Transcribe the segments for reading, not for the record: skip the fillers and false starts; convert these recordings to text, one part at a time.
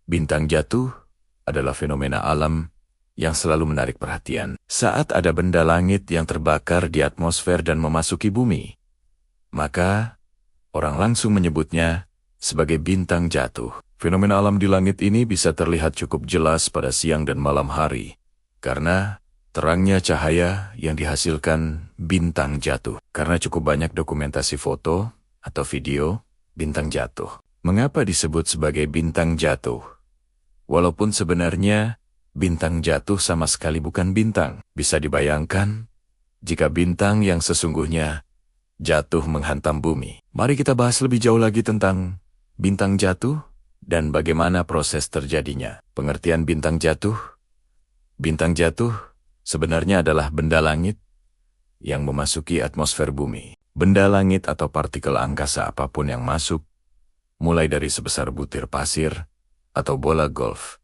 Bintang jatuh adalah fenomena alam yang selalu menarik perhatian. Saat ada benda langit yang terbakar di atmosfer dan memasuki bumi, maka orang langsung menyebutnya sebagai bintang jatuh. Fenomena alam di langit ini bisa terlihat cukup jelas pada siang dan malam hari, karena terangnya cahaya yang dihasilkan bintang jatuh. Karena cukup banyak dokumentasi foto atau video bintang jatuh. Mengapa disebut sebagai bintang jatuh? Walaupun sebenarnya bintang jatuh sama sekali bukan bintang. Bisa dibayangkan jika bintang yang sesungguhnya jatuh menghantam bumi. Mari kita bahas lebih jauh lagi tentang bintang jatuh dan bagaimana proses terjadinya. Pengertian bintang jatuh. Bintang jatuh sebenarnya adalah benda langit yang memasuki atmosfer bumi. Benda langit atau partikel angkasa apapun yang masuk, mulai dari sebesar butir pasir atau bola golf,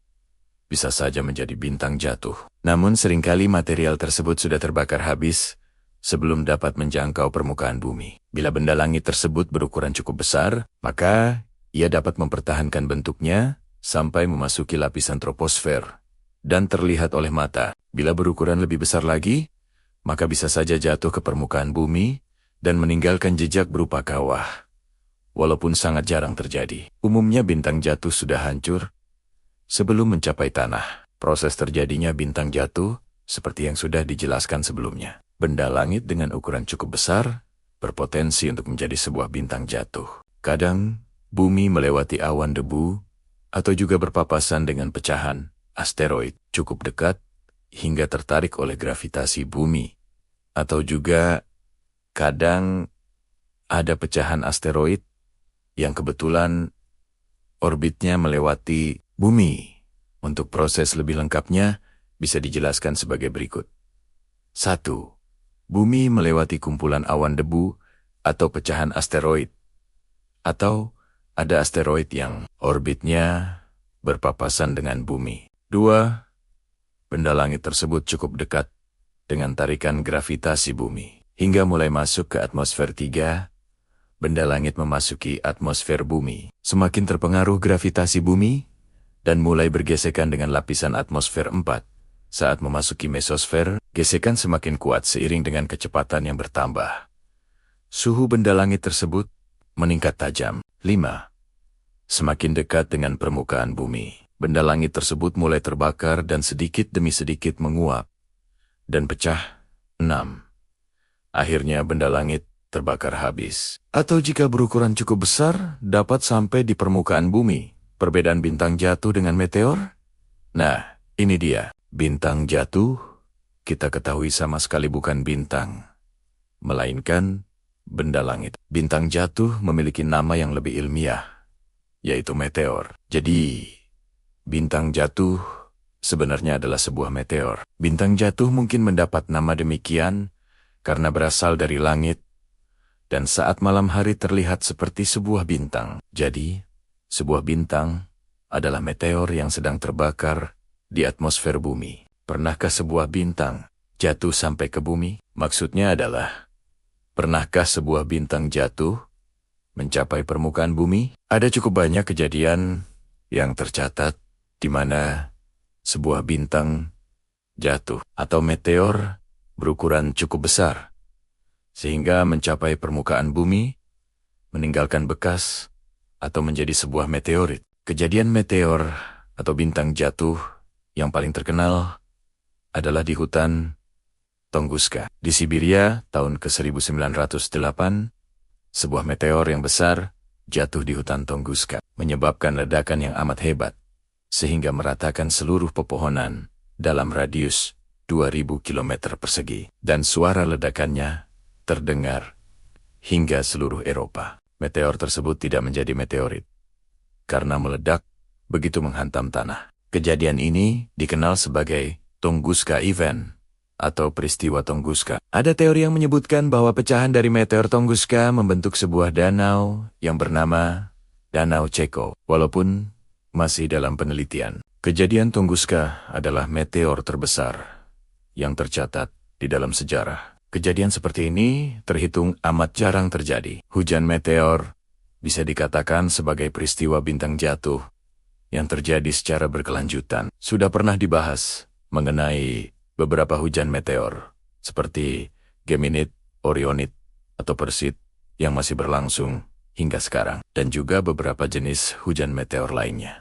bisa saja menjadi bintang jatuh. Namun seringkali material tersebut sudah terbakar habis sebelum dapat menjangkau permukaan bumi. Bila benda langit tersebut berukuran cukup besar, maka ia dapat mempertahankan bentuknya sampai memasuki lapisan troposfer dan terlihat oleh mata. Bila berukuran lebih besar lagi, maka bisa saja jatuh ke permukaan bumi dan meninggalkan jejak berupa kawah. Walaupun sangat jarang terjadi. Umumnya bintang jatuh sudah hancur sebelum mencapai tanah. Proses terjadinya bintang jatuh seperti yang sudah dijelaskan sebelumnya. Benda langit dengan ukuran cukup besar berpotensi untuk menjadi sebuah bintang jatuh. Kadang bumi melewati awan debu atau juga berpapasan dengan pecahan asteroid cukup dekat hingga tertarik oleh gravitasi bumi. Atau juga kadang ada pecahan asteroid yang kebetulan orbitnya melewati bumi. Untuk proses lebih lengkapnya bisa dijelaskan sebagai berikut. 1. Bumi melewati kumpulan awan debu atau pecahan asteroid. Atau ada asteroid yang orbitnya berpapasan dengan bumi. 2. Benda langit tersebut cukup dekat dengan tarikan gravitasi bumi. Hingga mulai masuk ke atmosfer 3, benda langit memasuki atmosfer bumi. Semakin terpengaruh gravitasi bumi dan mulai bergesekan dengan lapisan atmosfer 4. Saat memasuki mesosfer, gesekan semakin kuat seiring dengan kecepatan yang bertambah. Suhu benda langit tersebut meningkat tajam. 5. Semakin dekat dengan permukaan bumi, benda langit tersebut mulai terbakar dan sedikit demi sedikit menguap dan pecah. 6. Akhirnya benda langit terbakar habis. Atau jika berukuran cukup besar, dapat sampai di permukaan bumi. Perbedaan bintang jatuh dengan meteor? Nah, ini dia. Bintang jatuh, kita ketahui sama sekali bukan bintang, melainkan benda langit. Bintang jatuh memiliki nama yang lebih ilmiah, yaitu meteor. Jadi, bintang jatuh sebenarnya adalah sebuah meteor. Bintang jatuh mungkin mendapat nama demikian karena berasal dari langit, dan saat malam hari terlihat seperti sebuah bintang. Jadi, sebuah bintang adalah meteor yang sedang terbakar di atmosfer bumi. Pernahkah sebuah bintang jatuh sampai ke bumi? Maksudnya adalah, pernahkah sebuah bintang jatuh mencapai permukaan bumi? Ada cukup banyak kejadian yang tercatat di mana sebuah bintang jatuh atau meteor berukuran cukup besar, sehingga mencapai permukaan bumi, meninggalkan bekas, atau menjadi sebuah meteorit. Kejadian meteor atau bintang jatuh yang paling terkenal adalah di hutan Tunguska. Di Siberia tahun ke-1908, sebuah meteor yang besar jatuh di hutan Tunguska, menyebabkan ledakan yang amat hebat, sehingga meratakan seluruh pepohonan dalam radius 2000 km persegi, dan suara ledakannya terdengar hingga seluruh Eropa. Meteor tersebut tidak menjadi meteorit karena meledak begitu menghantam tanah. Kejadian ini dikenal sebagai Tunguska Event atau peristiwa Tunguska. Ada teori yang menyebutkan bahwa pecahan dari meteor Tunguska membentuk sebuah danau yang bernama Danau Ceko, walaupun masih dalam penelitian. Kejadian Tunguska adalah meteor terbesar yang tercatat di dalam sejarah. Kejadian seperti ini terhitung amat jarang terjadi. Hujan meteor bisa dikatakan sebagai peristiwa bintang jatuh yang terjadi secara berkelanjutan. Sudah pernah dibahas mengenai beberapa hujan meteor, seperti Geminid, Orionid, atau Perseid, yang masih berlangsung hingga sekarang, dan juga beberapa jenis hujan meteor lainnya.